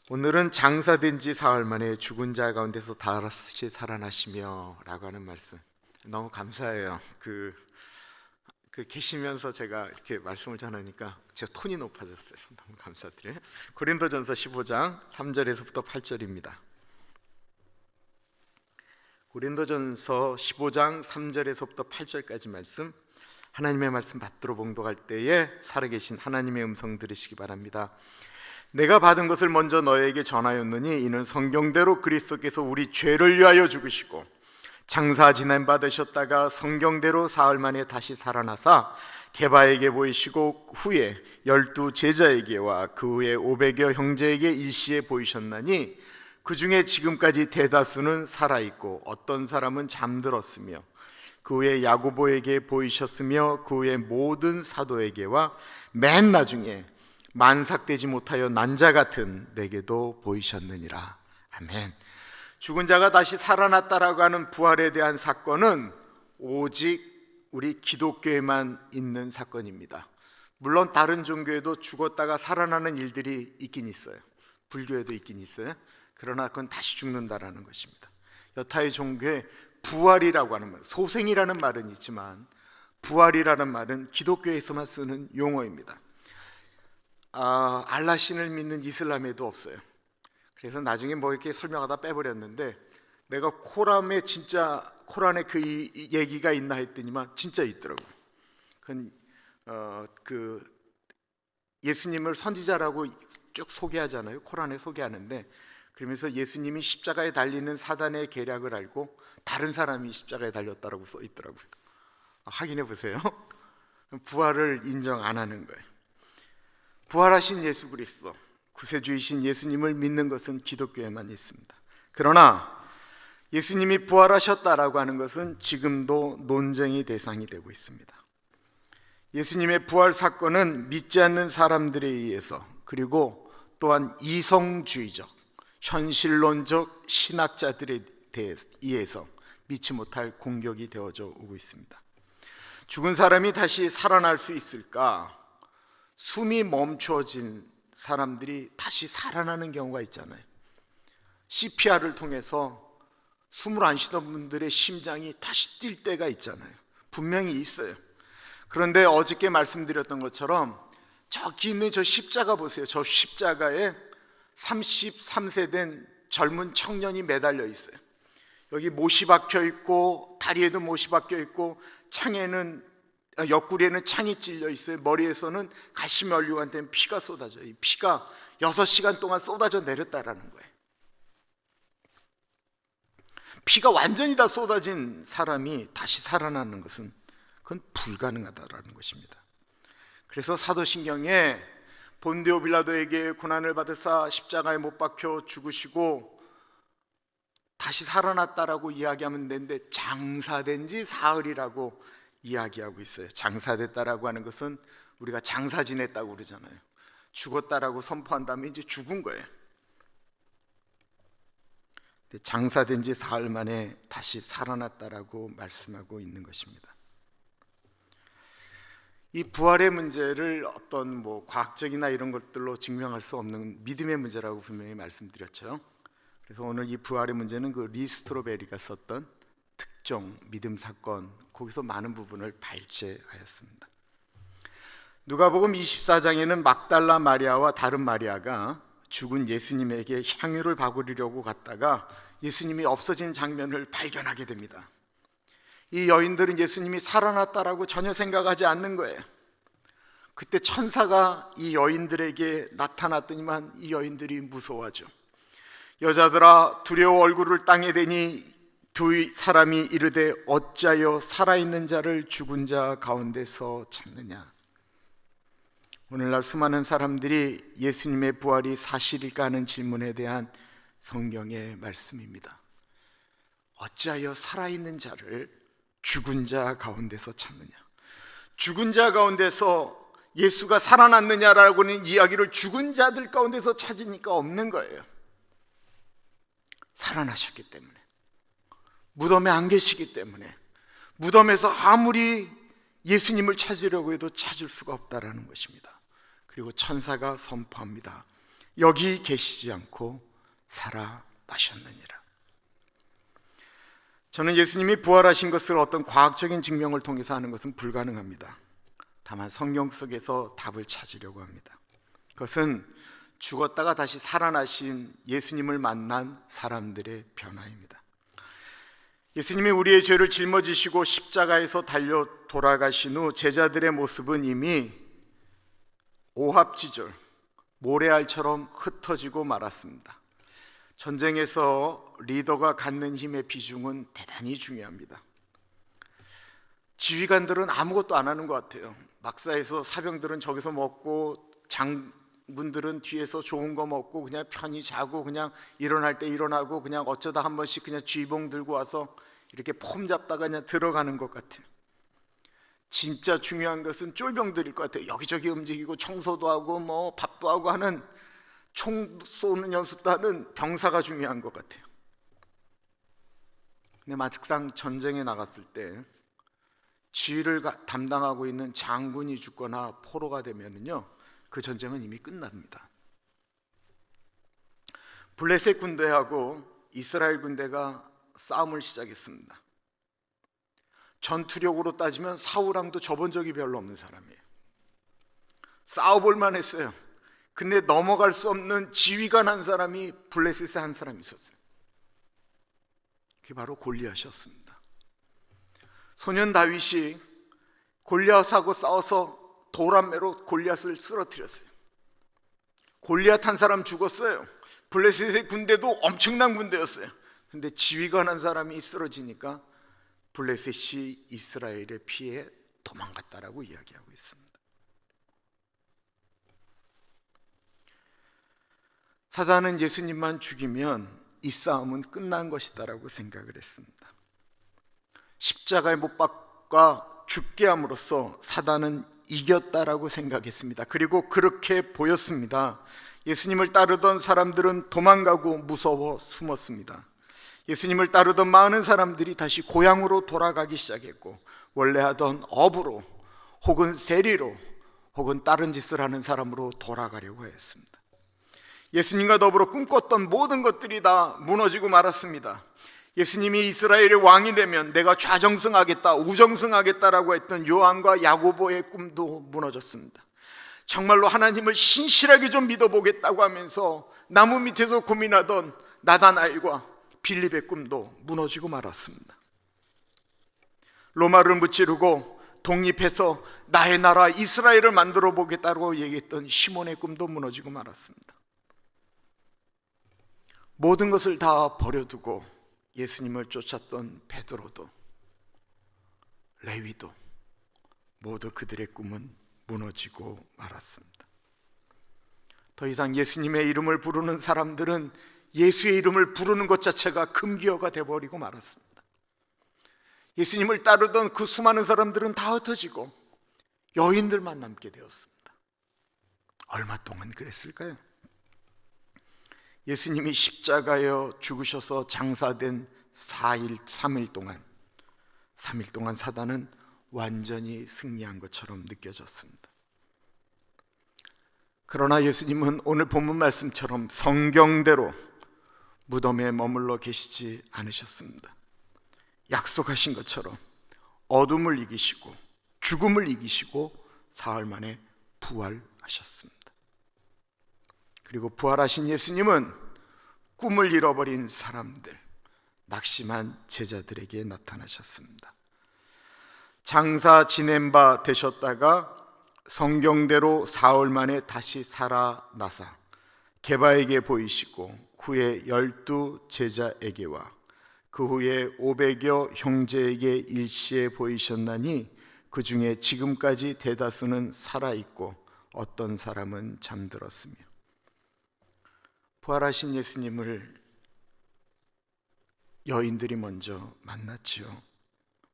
오늘은 장사된 지 사흘 만에 죽은 자 가운데서 다시 살아나시며 라고 하는 말씀 너무 감사해요. 계시면서 제가 이렇게 말씀을 전하니까 제가 톤이 높아졌어요. 너무 감사드려요. 고린도전서 15장 3절에서부터 8절입니다. 고린도전서 15장 3절에서부터 8절까지 말씀, 하나님의 말씀 받들어 봉독할 때에 살아계신 하나님의 음성 들으시기 바랍니다. 내가 받은 것을 먼저 너에게 전하였느니 이는 성경대로 그리스도께서 우리 죄를 위하여 죽으시고 장사 지낸 바 되셨다가 성경대로 사흘 만에 다시 살아나사 게바에게 보이시고 후에 12 제자에게와 그 후에 500여 형제에게 일시에 보이셨나니 그 중에 지금까지 대다수는 살아있고 어떤 사람은 잠들었으며 그 후에 야고보에게 보이셨으며 그 후에 모든 사도에게와 맨 나중에 만삭되지 못하여 난자 같은 내게도 보이셨느니라. 아멘. 죽은 자가 다시 살아났다라고 하는 부활에 대한 사건은 오직 우리 기독교에만 있는 사건입니다. 물론 다른 종교에도 죽었다가 살아나는 일들이 있긴 있어요. 불교에도 있긴 있어요. 그러나 그건 다시 죽는다라는 것입니다. 여타의 종교에 부활이라고 하는 말, 소생이라는 말은 있지만 부활이라는 말은 기독교에서만 쓰는 용어입니다. 알라신을 믿는 이슬람에도 없어요. 그래서 나중에 뭐 이렇게 설명하다 빼버렸는데, 내가 코란에 그 얘기가 있나 했더니만 진짜 있더라고요. 그 예수님을 선지자라고 쭉 소개하잖아요. 코란에 소개하는데, 그러면서 예수님이 십자가에 달리는 사단의 계략을 알고 다른 사람이 십자가에 달렸다라고 써 있더라고요. 확인해 보세요. 부활을 인정 안 하는 거예요. 부활하신 예수 그리스도, 구세주이신 예수님을 믿는 것은 기독교에만 있습니다. 그러나 예수님이 부활하셨다라고 하는 것은 지금도 논쟁의 대상이 되고 있습니다. 예수님의 부활 사건은 믿지 않는 사람들에 의해서, 그리고 또한 이성주의적, 현실론적 신학자들에 의해서 믿지 못할 공격이 되어져 오고 있습니다. 죽은 사람이 다시 살아날 수 있을까? 숨이 멈춰진 사람들이 다시 살아나는 경우가 있잖아요. CPR을 통해서 숨을 안 쉬던 분들의 심장이 다시 뛸 때가 있잖아요. 분명히 있어요. 그런데 어저께 말씀드렸던 것처럼 저기 있는 저 십자가 보세요. 저 십자가에 33세 된 젊은 청년이 매달려 있어요. 여기 못이 박혀 있고 다리에도 못이 박혀 있고 옆구리에는 창이 찔려 있어요. 머리에서는 가시면류관 된 피가 쏟아져요. 이 피가 6시간 동안 쏟아져 내렸다라는 거예요. 피가 완전히 다 쏟아진 사람이 다시 살아나는 것은 그건 불가능하다라는 것입니다. 그래서 사도신경에 본디오 빌라도에게 고난을 받으사 십자가에 못 박혀 죽으시고 다시 살아났다라고 이야기하면 되는데, 장사된 지 사흘이라고 이야기하고 있어요. 장사됐다라고 하는 것은 우리가 장사 지냈다고 그러잖아요. 죽었다라고 선포한 다음에 이제 죽은 거예요. 장사된 지 사흘 만에 다시 살아났다라고 말씀하고 있는 것입니다. 이 부활의 문제를 어떤 과학적이나 이런 것들로 증명할 수 없는 믿음의 문제라고 분명히 말씀드렸죠. 그래서 오늘 이 부활의 문제는 그 리스트로베리가 썼던 특정 믿음 사건, 거기서 많은 부분을 발췌하였습니다. 누가복음 24장에는 막달라 마리아와 다른 마리아가 죽은 예수님에게 향유를 바구리려고 갔다가 예수님이 없어진 장면을 발견하게 됩니다. 이 여인들은 예수님이 살아났다라고 전혀 생각하지 않는 거예요. 그때 천사가 이 여인들에게 나타났더니만 이 여인들이 무서워하죠. 여자들아 두려워 얼굴을 땅에 대니 두 사람이 이르되 어찌하여 살아있는 자를 죽은 자 가운데서 찾느냐. 오늘날 수많은 사람들이 예수님의 부활이 사실일까 하는 질문에 대한 성경의 말씀입니다. 어찌하여 살아있는 자를 죽은 자 가운데서 찾느냐. 죽은 자 가운데서 예수가 살아났느냐라고 하는 이야기를 죽은 자들 가운데서 찾으니까 없는 거예요. 살아나셨기 때문에, 무덤에 안 계시기 때문에, 무덤에서 아무리 예수님을 찾으려고 해도 찾을 수가 없다라는 것입니다. 그리고 천사가 선포합니다. 여기 계시지 않고 살아나셨느니라. 저는 예수님이 부활하신 것을 어떤 과학적인 증명을 통해서 하는 것은 불가능합니다. 다만 성경 속에서 답을 찾으려고 합니다. 그것은 죽었다가 다시 살아나신 예수님을 만난 사람들의 변화입니다. 예수님이 우리의 죄를 짊어지시고 십자가에서 달려 돌아가신 후 제자들의 모습은 이미 오합지졸, 모래알처럼 흩어지고 말았습니다. 전쟁에서 리더가 갖는 힘의 비중은 대단히 중요합니다. 지휘관들은 아무것도 안 하는 것 같아요. 막사에서 사병들은 저기서 먹고 장군들은 뒤에서 좋은 거 먹고 그냥 편히 자고 그냥 일어날 때 일어나고 그냥 어쩌다 한 번씩 그냥 쥐봉 들고 와서 이렇게 폼 잡다가 그냥 들어가는 것 같아요. 진짜 중요한 것은 쫄병들일 것 같아요. 여기저기 움직이고 청소도 하고 뭐 밥도 하고 하는, 총 쏘는 연습도 하는 병사가 중요한 것 같아요. 근데 막상 전쟁에 나갔을 때 지휘를 담당하고 있는 장군이 죽거나 포로가 되면요, 그 전쟁은 이미 끝납니다. 블레셋 군대하고 이스라엘 군대가 싸움을 시작했습니다. 전투력으로 따지면 사울왕도 접은 적이 별로 없는 사람이에요. 싸워볼만 했어요. 근데 넘어갈 수 없는 지휘관 한 사람이 블레셋에 한 사람이 있었어요. 그게 바로 골리앗이었습니다. 소년 다윗이 골리앗하고 싸워서 도람매로 골리앗을 쓰러뜨렸어요. 골리앗 한 사람 죽었어요. 블레셋의 군대도 엄청난 군대였어요. 근데 지휘관 한 사람이 쓰러지니까 블레셋이 이스라엘의 피해 도망갔다라고 이야기하고 있습니다. 사단은 예수님만 죽이면 이 싸움은 끝난 것이다라고 생각을 했습니다. 십자가에 못 박아 죽게 함으로써 사단은 이겼다라고 생각했습니다. 그리고 그렇게 보였습니다. 예수님을 따르던 사람들은 도망가고 무서워 숨었습니다. 예수님을 따르던 많은 사람들이 다시 고향으로 돌아가기 시작했고, 원래 하던 업으로 혹은 세리로 혹은 다른 짓을 하는 사람으로 돌아가려고 했습니다. 예수님과 더불어 꿈꿨던 모든 것들이 다 무너지고 말았습니다. 예수님이 이스라엘의 왕이 되면 내가 좌정승하겠다, 우정승하겠다라고 했던 요한과 야고보의 꿈도 무너졌습니다. 정말로 하나님을 신실하게 좀 믿어보겠다고 하면서 나무 밑에서 고민하던 나다나엘과 빌립의 꿈도 무너지고 말았습니다. 로마를 무찌르고 독립해서 나의 나라 이스라엘을 만들어 보겠다고 얘기했던 시몬의 꿈도 무너지고 말았습니다. 모든 것을 다 버려두고 예수님을 쫓았던 베드로도 레위도 모두 그들의 꿈은 무너지고 말았습니다. 더 이상 예수님의 이름을 부르는 사람들은 예수의 이름을 부르는 것 자체가 금기어가 되어버리고 말았습니다. 예수님을 따르던 그 수많은 사람들은 다 흩어지고 여인들만 남게 되었습니다. 얼마 동안 그랬을까요? 예수님이 십자가에 죽으셔서 장사된 3일 동안 사단은 완전히 승리한 것처럼 느껴졌습니다. 그러나 예수님은 오늘 본문 말씀처럼 성경대로 무덤에 머물러 계시지 않으셨습니다. 약속하신 것처럼 어둠을 이기시고 죽음을 이기시고 사흘 만에 부활하셨습니다. 그리고 부활하신 예수님은 꿈을 잃어버린 사람들, 낙심한 제자들에게 나타나셨습니다. 장사 지낸 바 되셨다가 성경대로 사흘 만에 다시 살아나사 게바에게 보이시고 후에 12 제자에게와 그 후에 500여 형제에게 일시에 보이셨나니 그 중에 지금까지 대다수는 살아있고 어떤 사람은 잠들었으며. 부활하신 예수님을 여인들이 먼저 만났지요.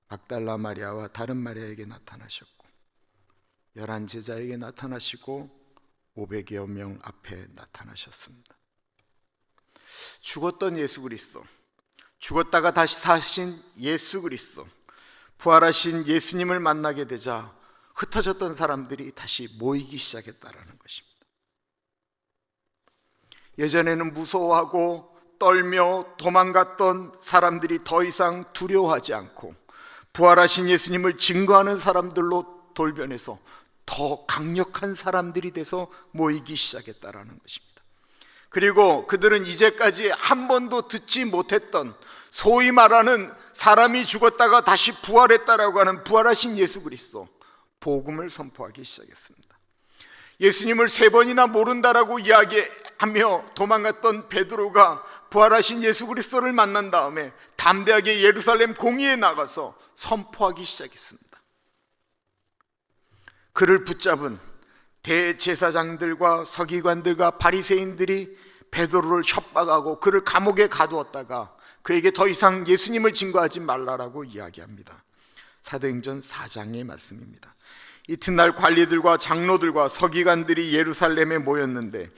막달라 마리아와 다른 마리아에게 나타나셨고 11 제자에게 나타나시고 500여 명 앞에 나타나셨습니다. 죽었던 예수 그리스도, 죽었다가 다시 사신 예수 그리스도, 부활하신 예수님을 만나게 되자 흩어졌던 사람들이 다시 모이기 시작했다라는 것입니다. 예전에는 무서워하고 떨며 도망갔던 사람들이 더 이상 두려워하지 않고 부활하신 예수님을 증거하는 사람들로 돌변해서 더 강력한 사람들이 돼서 모이기 시작했다라는 것입니다. 그리고 그들은 이제까지 한 번도 듣지 못했던 소위 말하는 사람이 죽었다가 다시 부활했다라고 하는 부활하신 예수 그리스도 복음을 선포하기 시작했습니다. 예수님을 3번이나 모른다라고 이야기하며 도망갔던 베드로가 부활하신 예수 그리스도를 만난 다음에 담대하게 예루살렘 공의에 나가서 선포하기 시작했습니다. 그를 붙잡은 대제사장들과 서기관들과 바리새인들이 베드로를 협박하고 그를 감옥에 가두었다가 그에게 더 이상 예수님을 증거하지 말라라고 이야기합니다. 사도행전 4장의 말씀입니다. 이튿날 관리들과 장로들과 서기관들이 예루살렘에 모였는데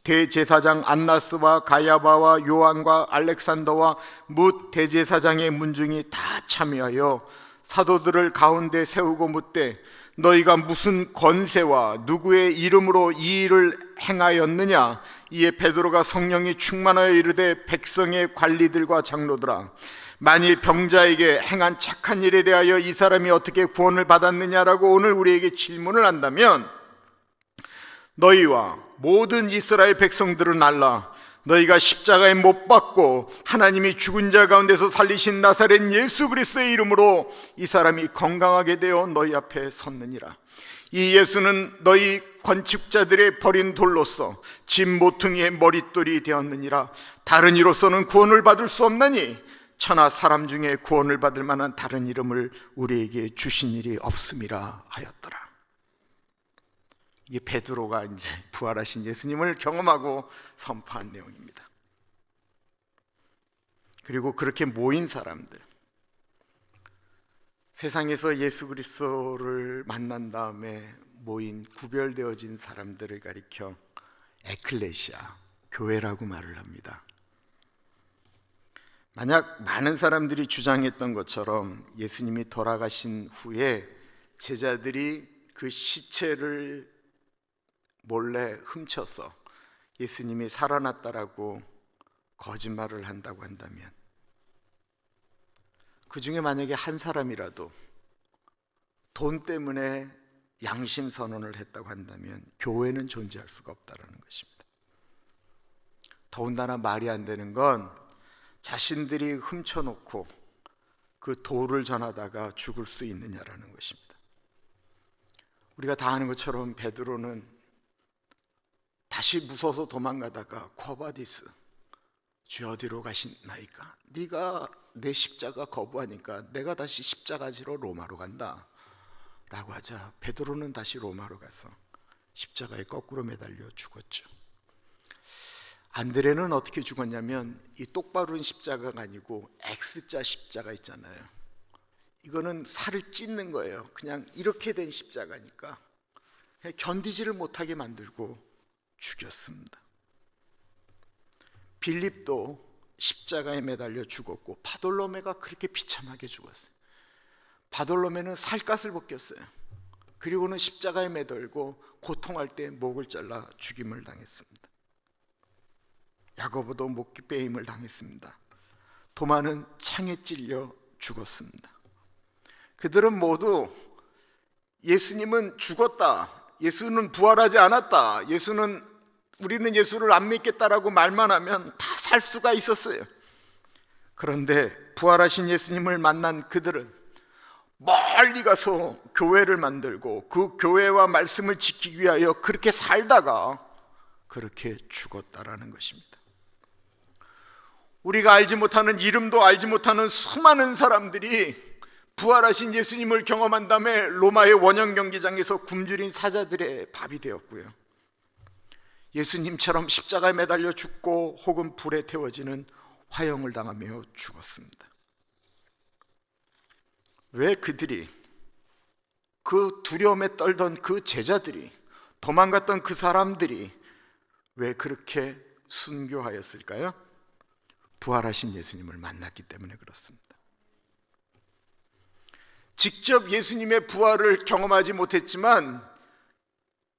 대제사장 안나스와 가야바와 요한과 알렉산더와 뭇 대제사장의 문중이 다 참여하여 사도들을 가운데 세우고 묻되 너희가 무슨 권세와 누구의 이름으로 이 일을 행하였느냐? 이에 베드로가 성령이 충만하여 이르되 백성의 관리들과 장로들아, 만일 병자에게 행한 착한 일에 대하여 이 사람이 어떻게 구원을 받았느냐라고 오늘 우리에게 질문을 한다면 너희와 모든 이스라엘 백성들은 알라. 너희가 십자가에 못 박고 하나님이 죽은 자 가운데서 살리신 나사렛 예수 그리스도의 이름으로 이 사람이 건강하게 되어 너희 앞에 섰느니라. 이 예수는 너희 건축자들의 버린 돌로서 집 모퉁이의 머릿돌이 되었느니라. 다른 이로서는 구원을 받을 수 없나니 천하 사람 중에 구원을 받을 만한 다른 이름을 우리에게 주신 일이 없음이라 하였더라. 이게 베드로가 이제 부활하신 예수님을 경험하고 선포한 내용입니다. 그리고 그렇게 모인 사람들, 세상에서 예수 그리스도를 만난 다음에 모인 구별되어진 사람들을 가리켜 에클레시아, 교회라고 말을 합니다. 만약 많은 사람들이 주장했던 것처럼 예수님이 돌아가신 후에 제자들이 그 시체를 몰래 훔쳐서 예수님이 살아났다라고 거짓말을 한다고 한다면, 그 중에 만약에 한 사람이라도 돈 때문에 양심 선언을 했다고 한다면 교회는 존재할 수가 없다라는 것입니다. 더군다나 말이 안 되는 건 자신들이 훔쳐놓고 그 도를 전하다가 죽을 수 있느냐라는 것입니다. 우리가 다 아는 것처럼 베드로는 다시 무서워서 도망가다가 코바디스, 주여 어디로 가시나이까? 네가 내 십자가 거부하니까 내가 다시 십자가 지러 로마로 간다 라고 하자 베드로는 다시 로마로 가서 십자가에 거꾸로 매달려 죽었죠. 안드레는 어떻게 죽었냐면 이 똑바른 십자가가 아니고 X자 십자가 있잖아요. 이거는 살을 찢는 거예요. 그냥 이렇게 된 십자가니까 그냥 견디지를 못하게 만들고 죽였습니다. 빌립도 십자가에 매달려 죽었고 바돌로메가 그렇게 비참하게 죽었어요. 바돌로메는 살갗을 벗겼어요. 그리고는 십자가에 매달고 고통할 때 목을 잘라 죽임을 당했습니다. 야고보도 목베임을 당했습니다. 도마는 창에 찔려 죽었습니다. 그들은 모두 예수님은 죽었다, 예수는 부활하지 않았다, 우리는 예수를 안 믿겠다라고 말만 하면 다 살 수가 있었어요. 그런데 부활하신 예수님을 만난 그들은 멀리 가서 교회를 만들고 그 교회와 말씀을 지키기 위하여 그렇게 살다가 그렇게 죽었다라는 것입니다. 우리가 알지 못하는, 이름도 알지 못하는 수많은 사람들이 부활하신 예수님을 경험한 다음에 로마의 원형 경기장에서 굶주린 사자들의 밥이 되었고요, 예수님처럼 십자가에 매달려 죽고 혹은 불에 태워지는 화형을 당하며 죽었습니다. 왜 그들이, 그 두려움에 떨던 그 제자들이, 도망갔던 그 사람들이 왜 그렇게 순교하였을까요? 부활하신 예수님을 만났기 때문에 그렇습니다. 직접 예수님의 부활을 경험하지 못했지만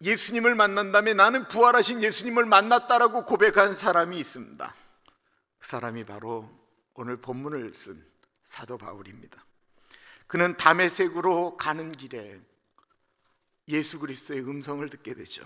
예수님을 만난 다음에 나는 부활하신 예수님을 만났다라고 고백한 사람이 있습니다. 그 사람이 바로 오늘 본문을 쓴 사도 바울입니다. 그는 다메섹으로 가는 길에 예수 그리스도의 음성을 듣게 되죠.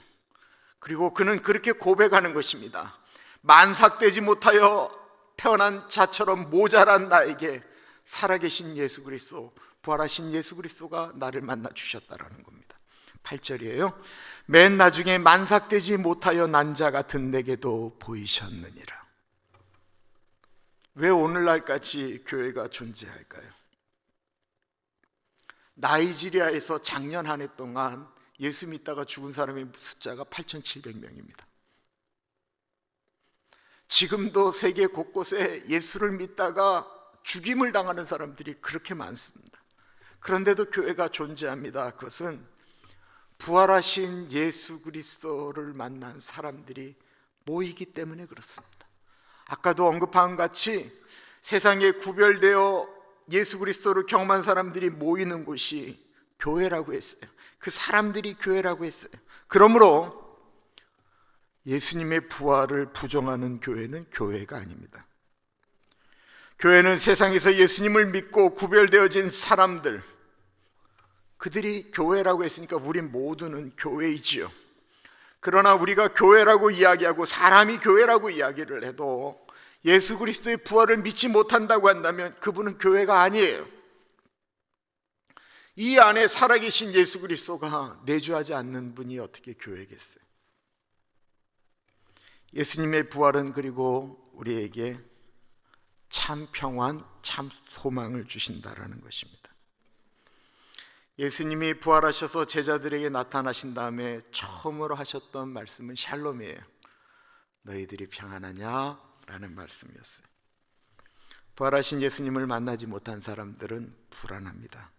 그리고 그는 그렇게 고백하는 것입니다. 만삭되지 못하여 태어난 자처럼 모자란 나에게 살아계신 예수 그리스도, 부활하신 예수 그리스도가 나를 만나 주셨다라는 겁니다. 8절이에요. 맨 나중에 만삭되지 못하여 난 자 같은 내게도 보이셨느니라. 왜 오늘날까지 교회가 존재할까요? 나이지리아에서 작년 한 해 동안 예수 믿다가 죽은 사람의 숫자가 8,700명입니다. 지금도 세계 곳곳에 예수를 믿다가 죽임을 당하는 사람들이 그렇게 많습니다. 그런데도 교회가 존재합니다. 그것은 부활하신 예수 그리스도를 만난 사람들이 모이기 때문에 그렇습니다. 아까도 언급한 같이 세상에 구별되어 예수 그리스도를 경험한 사람들이 모이는 곳이 교회라고 했어요. 그 사람들이 교회라고 했어요. 그러므로 예수님의 부활을 부정하는 교회는 교회가 아닙니다. 교회는 세상에서 예수님을 믿고 구별되어진 사람들, 그들이 교회라고 했으니까 우리 모두는 교회이지요. 그러나 우리가 교회라고 이야기하고 사람이 교회라고 이야기를 해도 예수 그리스도의 부활을 믿지 못한다고 한다면 그분은 교회가 아니에요. 이 안에 살아계신 예수 그리스도가 내주하지 않는 분이 어떻게 교회겠어요? 예수님의 부활은 그리고 우리에게 참 평안, 참 소망을 주신다라는 것입니다. 예수님이 부활하셔서 제자들에게 나타나신 다음에 처음으로 하셨던 말씀은 샬롬이에요. 너희들이 평안하냐? 라는 말씀이었어요. 부활하신 예수님을 만나지 못한 사람들은 불안합니다.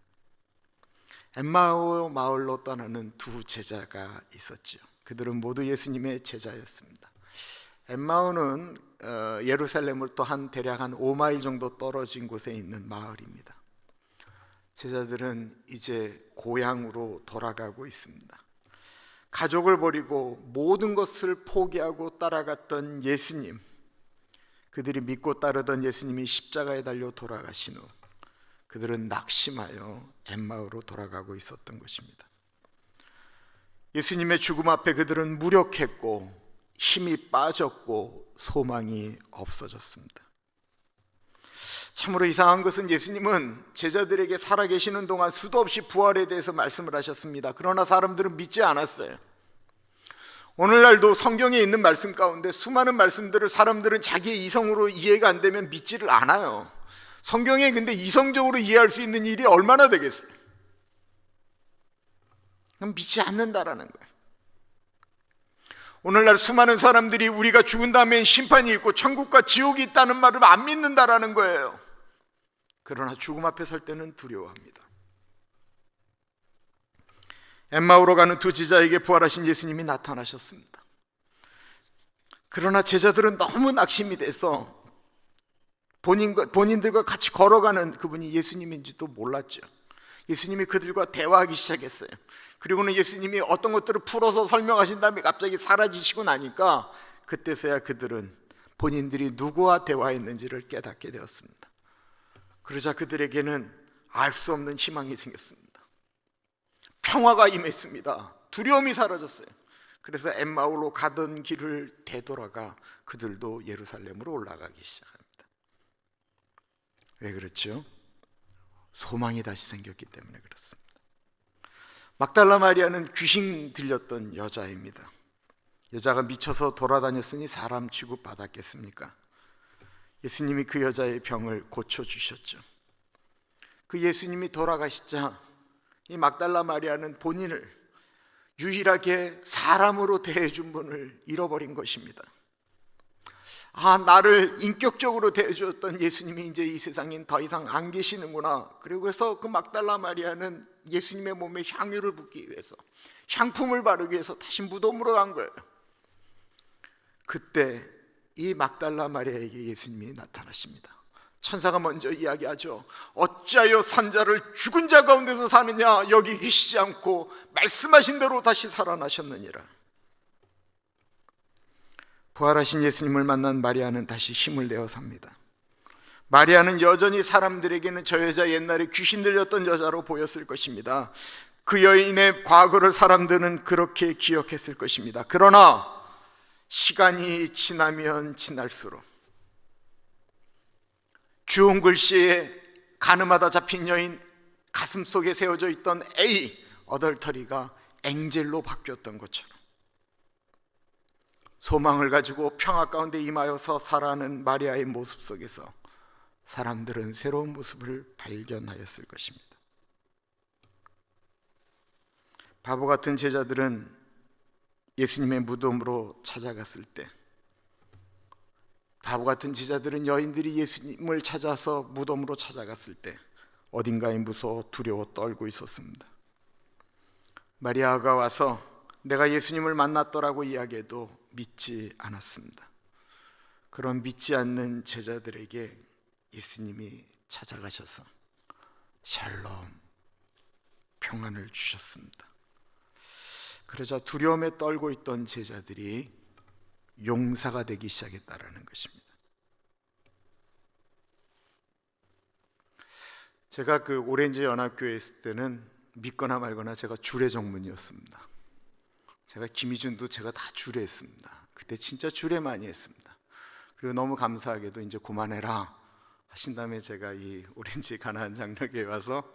엠마오 마을로 떠나는 두 제자가 있었지요. 그들은 모두 예수님의 제자였습니다. 엠마오는 예루살렘으로부터 대략 한 5마일 정도 떨어진 곳에 있는 마을입니다. 제자들은 이제 고향으로 돌아가고 있습니다. 가족을 버리고 모든 것을 포기하고 따라갔던 예수님, 그들이 믿고 따르던 예수님이 십자가에 달려 돌아가신 후 그들은 낙심하여 엠마오로 돌아가고 있었던 것입니다. 예수님의 죽음 앞에 그들은 무력했고 힘이 빠졌고 소망이 없어졌습니다. 참으로 이상한 것은 예수님은 제자들에게 살아계시는 동안 수도 없이 부활에 대해서 말씀을 하셨습니다. 그러나 사람들은 믿지 않았어요. 오늘날도 성경에 있는 말씀 가운데 수많은 말씀들을 사람들은 자기의 이성으로 이해가 안 되면 믿지를 않아요. 성경에 근데 이성적으로 이해할 수 있는 일이 얼마나 되겠어요? 그럼 믿지 않는다라는 거예요. 오늘날 수많은 사람들이 우리가 죽은 다음엔 심판이 있고 천국과 지옥이 있다는 말을 안 믿는다라는 거예요. 그러나 죽음 앞에 설 때는 두려워합니다. 엠마오로 가는 두 제자에게 부활하신 예수님이 나타나셨습니다. 그러나 제자들은 너무 낙심이 돼서 본인들과 같이 걸어가는 그분이 예수님인지도 몰랐죠. 예수님이 그들과 대화하기 시작했어요. 그리고는 예수님이 어떤 것들을 풀어서 설명하신 다음에 갑자기 사라지시고 나니까 그때서야 그들은 본인들이 누구와 대화했는지를 깨닫게 되었습니다. 그러자 그들에게는 알 수 없는 희망이 생겼습니다. 평화가 임했습니다. 두려움이 사라졌어요. 그래서 엠마오로 가던 길을 되돌아가 그들도 예루살렘으로 올라가기 시작합니다. 왜 그렇죠? 소망이 다시 생겼기 때문에 그렇습니다. 막달라 마리아는 귀신 들렸던 여자입니다. 여자가 미쳐서 돌아다녔으니 사람 취급받았겠습니까? 예수님이 그 여자의 병을 고쳐주셨죠. 그 예수님이 돌아가시자 이 막달라 마리아는 본인을 유일하게 사람으로 대해준 분을 잃어버린 것입니다. 나를 인격적으로 대해주었던 예수님이 이제 이 세상엔 더 이상 안 계시는구나. 그리고 해서 그 막달라 마리아는 예수님의 몸에 향유를 붓기 위해서, 향품을 바르기 위해서 다시 무덤으로 간 거예요. 그때 이 막달라 마리아에게 예수님이 나타나십니다. 천사가 먼저 이야기하죠. 어찌하여 산자를 죽은 자 가운데서 사느냐, 여기 계시지 않고 말씀하신 대로 다시 살아나셨느니라. 부활하신 예수님을 만난 마리아는 다시 힘을 내어 삽니다. 마리아는 여전히 사람들에게는 저 여자 옛날에 귀신 들렸던 여자로 보였을 것입니다. 그 여인의 과거를 사람들은 그렇게 기억했을 것입니다. 그러나 시간이 지나면 지날수록 주홍 글씨에 가늠하다 잡힌 여인 가슴 속에 세워져 있던 A 어덜터리가 앵젤로 바뀌었던 것처럼 소망을 가지고 평화 가운데 임하여서 살아가는 마리아의 모습 속에서 사람들은 새로운 모습을 발견하였을 것입니다. 바보 같은 제자들은 예수님의 무덤으로 찾아갔을 때, 바보 같은 제자들은 여인들이 예수님을 찾아서 무덤으로 찾아갔을 때 어딘가에 무서워 두려워 떨고 있었습니다. 마리아가 와서 내가 예수님을 만났더라고 이야기해도 믿지 않았습니다. 그런 믿지 않는 제자들에게 예수님이 찾아가셔서 샬롬, 평안을 주셨습니다. 그러자 두려움에 떨고 있던 제자들이 용사가 되기 시작했다라는 것입니다. 제가 그 오렌지 연합교회에 있을 때는 믿거나 말거나 제가 주례 정문이었습니다. 제가 김희준도 제가 다 주례했습니다. 그때 진짜 주례 많이 했습니다. 그리고 너무 감사하게도 이제 그만해라 하신 다음에 제가 이 오렌지 가나안 장로교회에 와서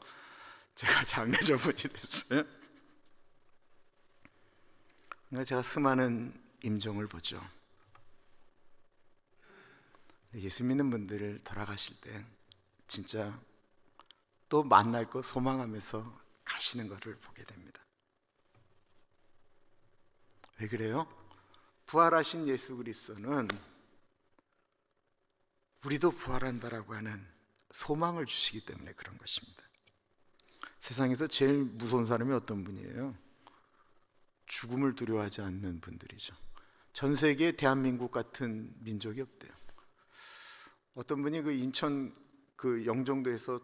제가 장례 전문이 됐어요. 그러니까 제가 수많은 임종을 보죠. 예수 믿는 분들 돌아가실 때 진짜 또 만날 거 소망하면서 가시는 것을 보게 됩니다. 왜 그래요? 부활하신 예수 그리스도는 우리도 부활한다라고 하는 소망을 주시기 때문에 그런 것입니다. 세상에서 제일 무서운 사람이 어떤 분이에요? 죽음을 두려워하지 않는 분들이죠. 전 세계에 대한민국 같은 민족이 없대요. 어떤 분이 그 인천 그 영종도에서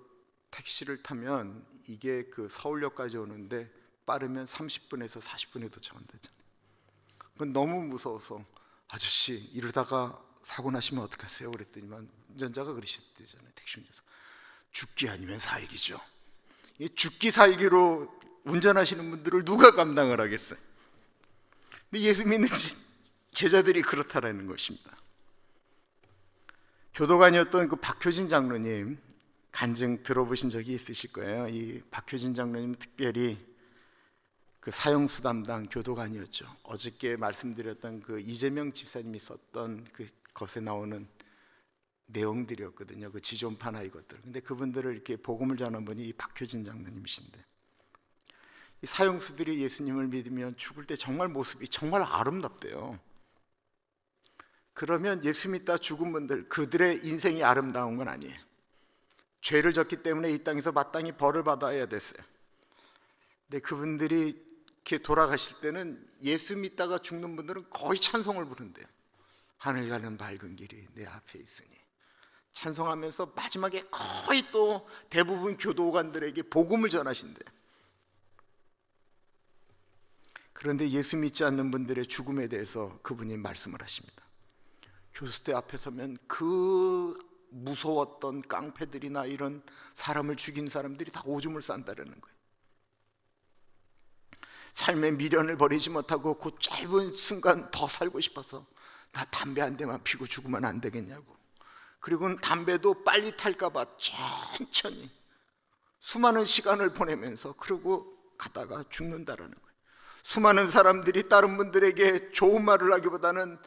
택시를 타면 이게 그 서울역까지 오는데 빠르면 30분에서 40분에 도착한다잖아요. 그건 너무 무서워서 아저씨 이러다가 사고 나시면 어떡하세요? 그랬더니만 운전자가 그러시대잖아요. 택시 운전사. 죽기 아니면 살기죠. 이 죽기 살기로 운전하시는 분들을 누가 감당을 하겠어요? 근데 예수 믿는 제자들이 그렇다라는 것입니다. 교도관이었던 그 박효진 장로님 간증 들어보신 적이 있으실 거예요. 이 박효진 장로님 특별히 그 사형수 담당 교도관이었죠. 어저께 말씀드렸던 그 이재명 집사님이 썼던 그 것에 나오는 내용들이었거든요. 그 지존파나 이것들. 근데 그분들을 이렇게 복음을 전한 분이 이 박효진 장로님이신데, 이 사형수들이 예수님을 믿으면 죽을 때 정말 모습이 정말 아름답대요. 그러면 예수 믿다 죽은 분들, 그들의 인생이 아름다운 건 아니에요. 죄를 졌기 때문에 이 땅에서 마땅히 벌을 받아야 됐어요. 근데 그분들이 이렇게 돌아가실 때는 예수 믿다가 죽는 분들은 거의 찬송을 부른대요. 하늘 가는 밝은 길이 내 앞에 있으니. 찬송하면서 마지막에 거의 또 대부분 교도관들에게 복음을 전하신대요. 그런데 예수 믿지 않는 분들의 죽음에 대해서 그분이 말씀을 하십니다. 교수대 앞에 서면 그 무서웠던 깡패들이나 이런 사람을 죽인 사람들이 다 오줌을 싼다라는 거예요. 삶의 미련을 버리지 못하고 그 짧은 순간 더 살고 싶어서 나 담배 한 대만 피고 죽으면 안 되겠냐고. 그리고 담배도 빨리 탈까 봐 천천히 수많은 시간을 보내면서 그러고 가다가 죽는다라는 거예요. 수많은 사람들이 다른 분들에게 좋은 말을 하기보다는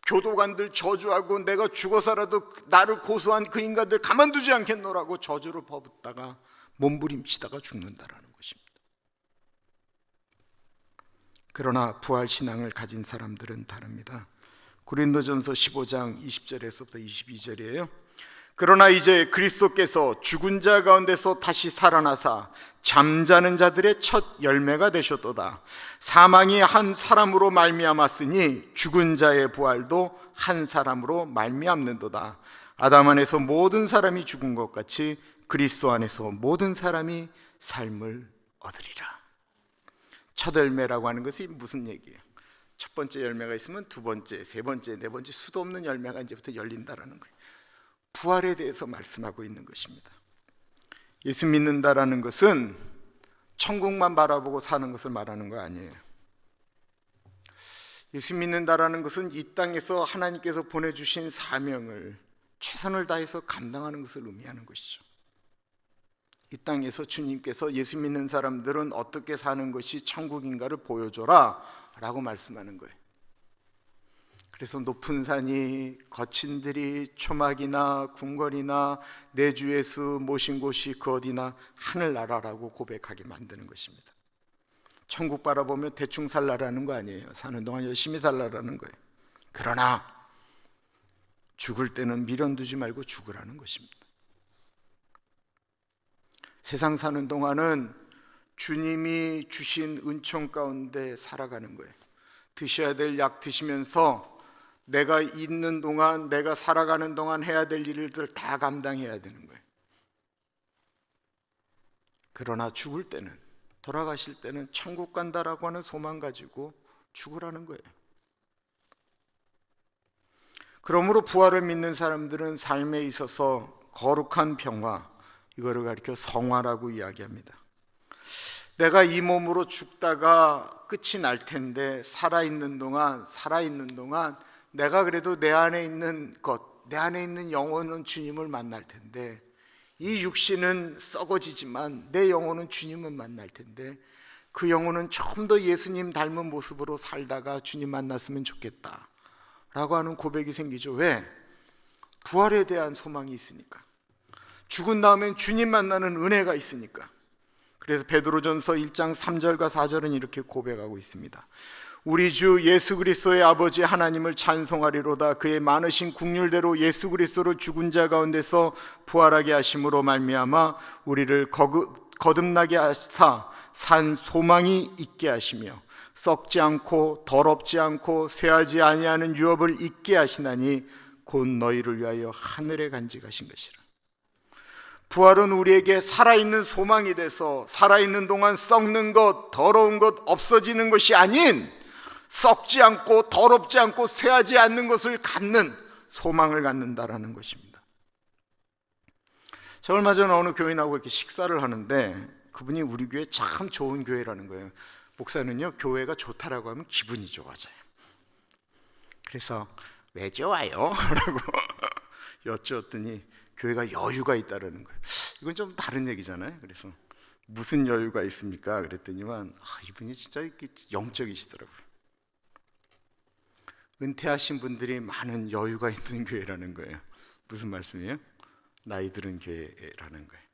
교도관들 저주하고 내가 죽어서라도 나를 고소한 그 인간들 가만두지 않겠노라고 저주를 퍼붓다가 몸부림치다가 죽는다라는 것입니다. 그러나 부활신앙을 가진 사람들은 다릅니다. 고린도전서 15장 20절에서부터 22절이에요. 그러나 이제 그리스도께서 죽은 자 가운데서 다시 살아나사 잠자는 자들의 첫 열매가 되셨도다. 사망이 한 사람으로 말미암았으니 죽은 자의 부활도 한 사람으로 말미암는도다. 아담 안에서 모든 사람이 죽은 것 같이 그리스도 안에서 모든 사람이 삶을 얻으리라. 첫 열매라고 하는 것이 무슨 얘기예요? 첫 번째 열매가 있으면 두 번째, 세 번째, 네 번째 수도 없는 열매가 이제부터 열린다라는 거예요. 부활에 대해서 말씀하고 있는 것입니다. 예수 믿는다라는 것은 천국만 바라보고 사는 것을 말하는 거 아니에요. 예수 믿는다라는 것은 이 땅에서 하나님께서 보내주신 사명을 최선을 다해서 감당하는 것을 의미하는 것이죠. 이 땅에서 주님께서 예수 믿는 사람들은 어떻게 사는 것이 천국인가를 보여줘라 라고 말씀하는 거예요. 그래서 높은 산이, 거친 들이, 초막이나 궁궐이나 내 주 예수 모신 곳이 그 어디나 하늘나라라고 고백하게 만드는 것입니다. 천국 바라보면 대충 살라라는 거 아니에요. 사는 동안 열심히 살라라는 거예요. 그러나 죽을 때는 미련 두지 말고 죽으라는 것입니다. 세상 사는 동안은 주님이 주신 은총 가운데 살아가는 거예요. 드셔야 될 약 드시면서 내가 있는 동안, 내가 살아가는 동안 해야 될 일들 다 감당해야 되는 거예요. 그러나 죽을 때는, 돌아가실 때는 천국 간다라고 하는 소망 가지고 죽으라는 거예요. 그러므로 부활을 믿는 사람들은 삶에 있어서 거룩한 평화, 이거를 가리켜 성화라고 이야기합니다. 내가 이 몸으로 죽다가 끝이 날 텐데 살아있는 동안 내가 그래도 내 안에 있는 것, 내 안에 있는 영혼은 주님을 만날 텐데, 이 육신은 썩어지지만 내 영혼은 주님을 만날 텐데, 그 영혼은 좀 더 예수님 닮은 모습으로 살다가 주님 만났으면 좋겠다 라고 하는 고백이 생기죠. 왜? 부활에 대한 소망이 있으니까. 죽은 다음엔 주님 만나는 은혜가 있으니까. 그래서 베드로전서 1장 3절과 4절은 이렇게 고백하고 있습니다. 우리 주 예수 그리스도의 아버지 하나님을 찬송하리로다. 그의 많으신 긍휼대로 예수 그리스도를 죽은 자 가운데서 부활하게 하심으로 말미암아 우리를 거듭나게 하사 산 소망이 있게 하시며 썩지 않고 더럽지 않고 쇠하지 아니하는 유업을 있게 하시나니 곧 너희를 위하여 하늘에 간직하신 것이라. 부활은 우리에게 살아있는 소망이 돼서 살아있는 동안 썩는 것, 더러운 것, 없어지는 것이 아닌 썩지 않고 더럽지 않고 쇠하지 않는 것을 갖는 소망을 갖는다라는 것입니다. 저 얼마 전에 어느 교인하고 이렇게 식사를 하는데 그분이 우리 교회 참 좋은 교회라는 거예요. 목사는요, 교회가 좋다라고 하면 기분이 좋아져요. 그래서 왜 좋아요? 라고 여쭈었더니 교회가 여유가 있다라는 거예요. 이건 좀 다른 얘기잖아요. 그래서 무슨 여유가 있습니까? 그랬더니만 이분이 진짜 영적이시더라고요. 은퇴하신 분들이 많은 여유가 있는 교회라는 거예요. 무슨 말씀이에요? 나이 들은 교회라는 거예요.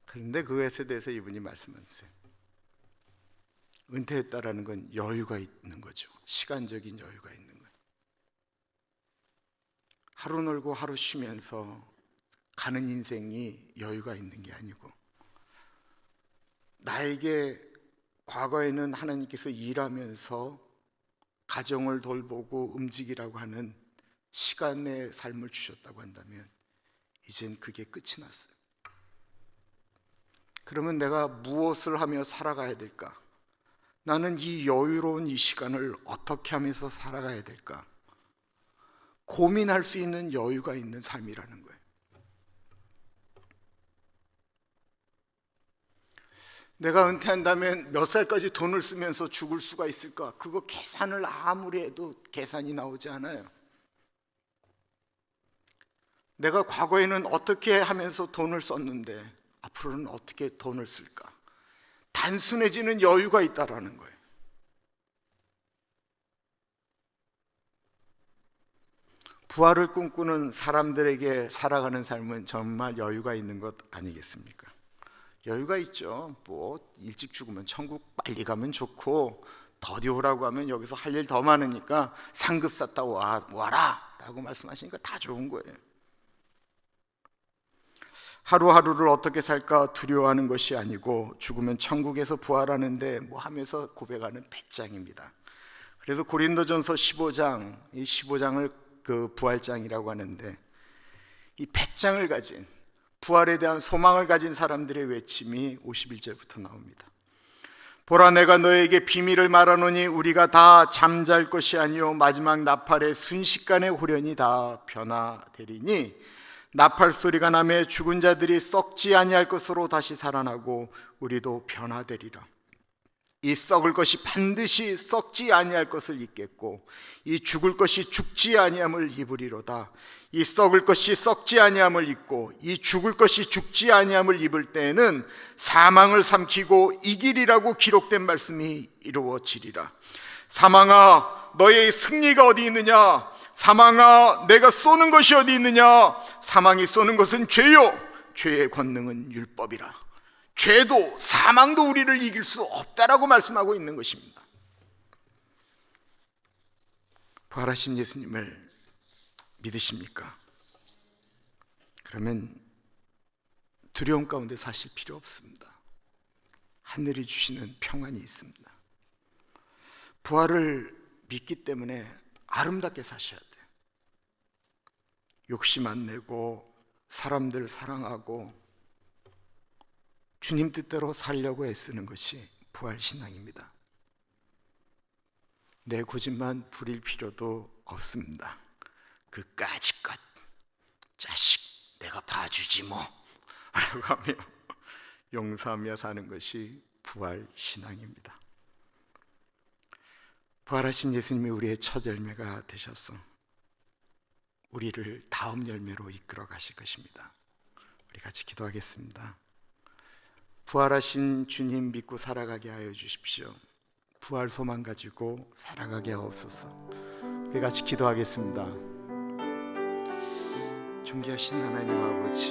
그런데 그것에 대해서 이분이 말씀하세요. 은퇴했다라는 건 여유가 있는 거죠. 시간적인 여유가 있는 거예요. 하루 놀고 하루 쉬면서 가는 인생이 여유가 있는 게 아니고, 나에게 과거에는 하나님께서 일하면서 가정을 돌보고 움직이라고 하는 시간의 삶을 주셨다고 한다면 이젠 그게 끝이 났어요. 그러면 내가 무엇을 하며 살아가야 될까? 나는 이 여유로운 이 시간을 어떻게 하면서 살아가야 될까? 고민할 수 있는 여유가 있는 삶이라는 거예요. 내가 은퇴한다면 몇 살까지 돈을 쓰면서 죽을 수가 있을까? 그거 계산을 아무리 해도 계산이 나오지 않아요. 내가 과거에는 어떻게 하면서 돈을 썼는데 앞으로는 어떻게 돈을 쓸까? 단순해지는 여유가 있다라는 거예요. 부활을 꿈꾸는 사람들에게 살아가는 삶은 정말 여유가 있는 것 아니겠습니까? 여유가 있죠. 뭐 일찍 죽으면 천국 빨리 가면 좋고, 더디 오라고 하면 여기서 할 일 더 많으니까 상급 쌌다 와라 라고 말씀하시니까 다 좋은 거예요. 하루하루를 어떻게 살까 두려워하는 것이 아니고 죽으면 천국에서 부활하는데 뭐 하면서 고백하는 배짱입니다. 그래서 고린도전서 15장, 이 15장을 그 부활장이라고 하는데, 이 배짱을 가진, 부활에 대한 소망을 가진 사람들의 외침이 51절부터 나옵니다. 보라, 내가 너에게 비밀을 말하노니 우리가 다 잠잘 것이 아니요 마지막 나팔의 순식간에 홀연히 다 변화되리니, 나팔 소리가 나매 죽은 자들이 썩지 아니할 것으로 다시 살아나고 우리도 변화되리라. 이 썩을 것이 반드시 썩지 아니할 것을 입겠고 이 죽을 것이 죽지 아니함을 입으리로다. 이 썩을 것이 썩지 아니함을 입고 이 죽을 것이 죽지 아니함을 입을 때에는 사망을 삼키고 이기리라고 기록된 말씀이 이루어지리라. 사망아, 너의 승리가 어디 있느냐? 사망아, 내가 쏘는 것이 어디 있느냐? 사망이 쏘는 것은 죄요, 죄의 권능은 율법이라. 죄도 사망도 우리를 이길 수 없다라고 말씀하고 있는 것입니다. 부활하신 예수님을 믿으십니까? 그러면 두려움 가운데 사실 필요 없습니다. 하늘이 주시는 평안이 있습니다. 부활을 믿기 때문에 아름답게 사셔야 돼요. 욕심 안 내고 사람들 사랑하고 주님 뜻대로 살려고 애쓰는 것이 부활신앙입니다. 내 고집만 부릴 필요도 없습니다. 그까짓 것, 자식 내가 봐주지 뭐 라고 하며 용서하며 사는 것이 부활신앙입니다. 부활하신 예수님이 우리의 첫 열매가 되셔서 우리를 다음 열매로 이끌어 가실 것입니다. 우리 같이 기도하겠습니다. 부활하신 주님 믿고 살아가게 하여 주십시오. 부활 소망 가지고 살아가게 하옵소서. 우리 같이 기도하겠습니다. 존귀하신 하나님 아버지,